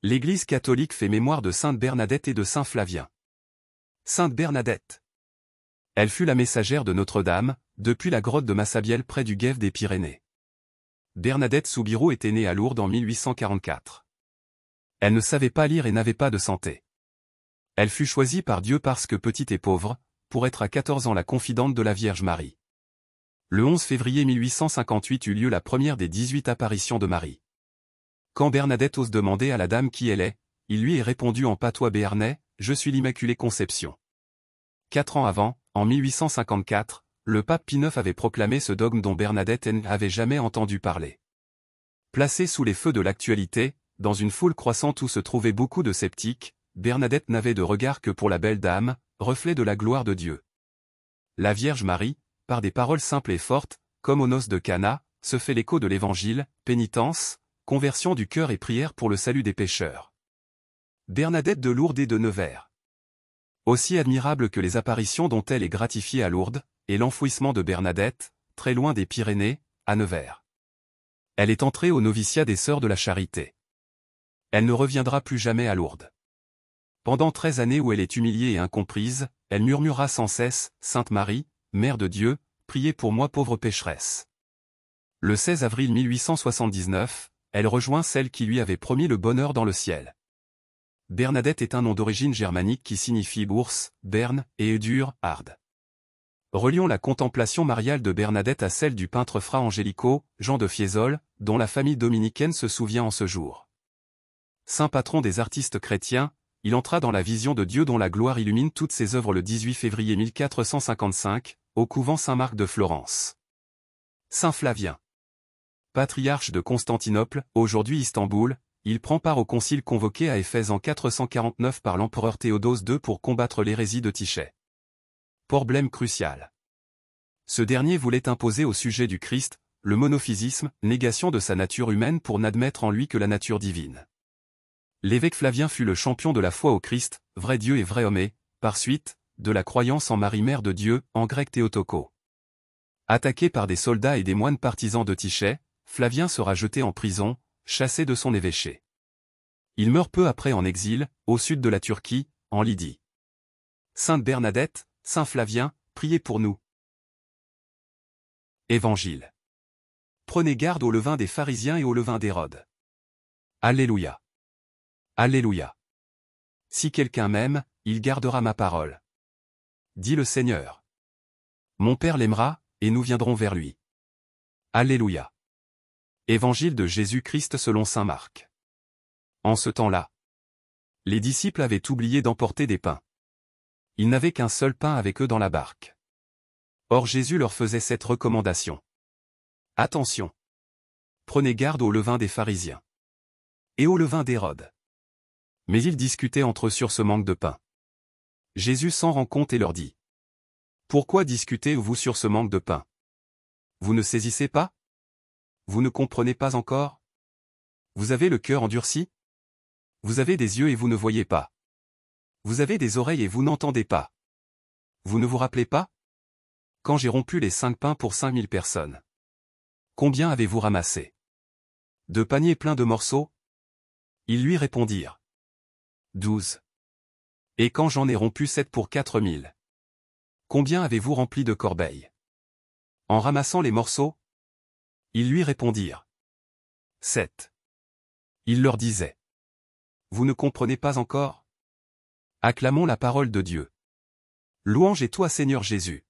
L'Église catholique fait mémoire de sainte Bernadette et de saint Flavien. Sainte Bernadette. Elle fut la messagère de Notre-Dame, depuis la grotte de Massabielle près du Guêves des Pyrénées. Bernadette Soubirous était née à Lourdes en 1844. Elle ne savait pas lire et n'avait pas de santé. Elle fut choisie par Dieu parce que petite et pauvre, pour être à 14 ans la confidente de la Vierge Marie. Le 11 février 1858 eut lieu la première des 18 apparitions de Marie. Quand Bernadette ose demander à la dame qui elle est, il lui est répondu en patois béarnais, « Je suis l'Immaculée Conception ». 4 ans avant, en 1854, le pape Pie IX avait proclamé ce dogme dont Bernadette n'avait jamais entendu parler. Placée sous les feux de l'actualité, dans une foule croissante où se trouvaient beaucoup de sceptiques, Bernadette n'avait de regard que pour la belle dame, reflet de la gloire de Dieu. La Vierge Marie, par des paroles simples et fortes, comme aux noces de Cana, se fait l'écho de l'Évangile, pénitence, conversion du cœur et prière pour le salut des pécheurs. Bernadette de Lourdes et de Nevers. Aussi admirable que les apparitions dont elle est gratifiée à Lourdes, et l'enfouissement de Bernadette, très loin des Pyrénées, à Nevers. Elle est entrée au noviciat des Sœurs de la Charité. Elle ne reviendra plus jamais à Lourdes. Pendant 13 années où elle est humiliée et incomprise, elle murmura sans cesse, « Sainte Marie, Mère de Dieu, priez pour moi pauvre pécheresse. » Le 16 avril 1879, elle rejoint celle qui lui avait promis le bonheur dans le ciel. Bernadette est un nom d'origine germanique qui signifie bourse, berne, et Eudur, harde. Relions la contemplation mariale de Bernadette à celle du peintre Fra Angelico, Jean de Fiesole, dont la famille dominicaine se souvient en ce jour. Saint patron des artistes chrétiens, il entra dans la vision de Dieu dont la gloire illumine toutes ses œuvres le 18 février 1455, au couvent Saint-Marc de Florence. Saint Flavien. Patriarche de Constantinople, aujourd'hui Istanbul, il prend part au concile convoqué à Éphèse en 449 par l'empereur Théodose II pour combattre l'hérésie de Tichet. Problème crucial. Ce dernier voulait imposer au sujet du Christ, le monophysisme, négation de sa nature humaine pour n'admettre en lui que la nature divine. L'évêque Flavien fut le champion de la foi au Christ, vrai Dieu et vrai homme et, par suite, de la croyance en Marie Mère de Dieu, en grec Théotoko. Attaqué par des soldats et des moines partisans de Tichet, Flavien sera jeté en prison, chassé de son évêché. Il meurt peu après en exil, au sud de la Turquie, en Lydie. Sainte Bernadette, Saint Flavien, priez pour nous. Évangile. Prenez garde au levain des pharisiens et au levain d'Hérode. Alléluia. Alléluia. Si quelqu'un m'aime, il gardera ma parole. Dit le Seigneur. Mon Père l'aimera, et nous viendrons vers lui. Alléluia. Évangile de Jésus-Christ selon saint Marc. En ce temps-là, les disciples avaient oublié d'emporter des pains. Ils n'avaient qu'un seul pain avec eux dans la barque. Or Jésus leur faisait cette recommandation. Attention! Prenez garde au levain des pharisiens. Et au levain d'Hérode. Mais ils discutaient entre eux sur ce manque de pain. Jésus s'en rend compte et leur dit. Pourquoi discutez-vous sur ce manque de pain? Vous ne saisissez pas? Vous ne comprenez pas encore? Vous avez le cœur endurci? Vous avez des yeux et vous ne voyez pas. Vous avez des oreilles et vous n'entendez pas. Vous ne vous rappelez pas? Quand j'ai rompu les 5 pains pour 5000 personnes. Combien avez-vous ramassé? 2 paniers pleins de morceaux? Ils lui répondirent. 12. Et quand j'en ai rompu 7 pour 4000? Combien avez-vous rempli de corbeilles? En ramassant les morceaux? Ils lui répondirent. 7. Il leur disait. Vous ne comprenez pas encore? Acclamons la parole de Dieu. Louange est toi Seigneur Jésus.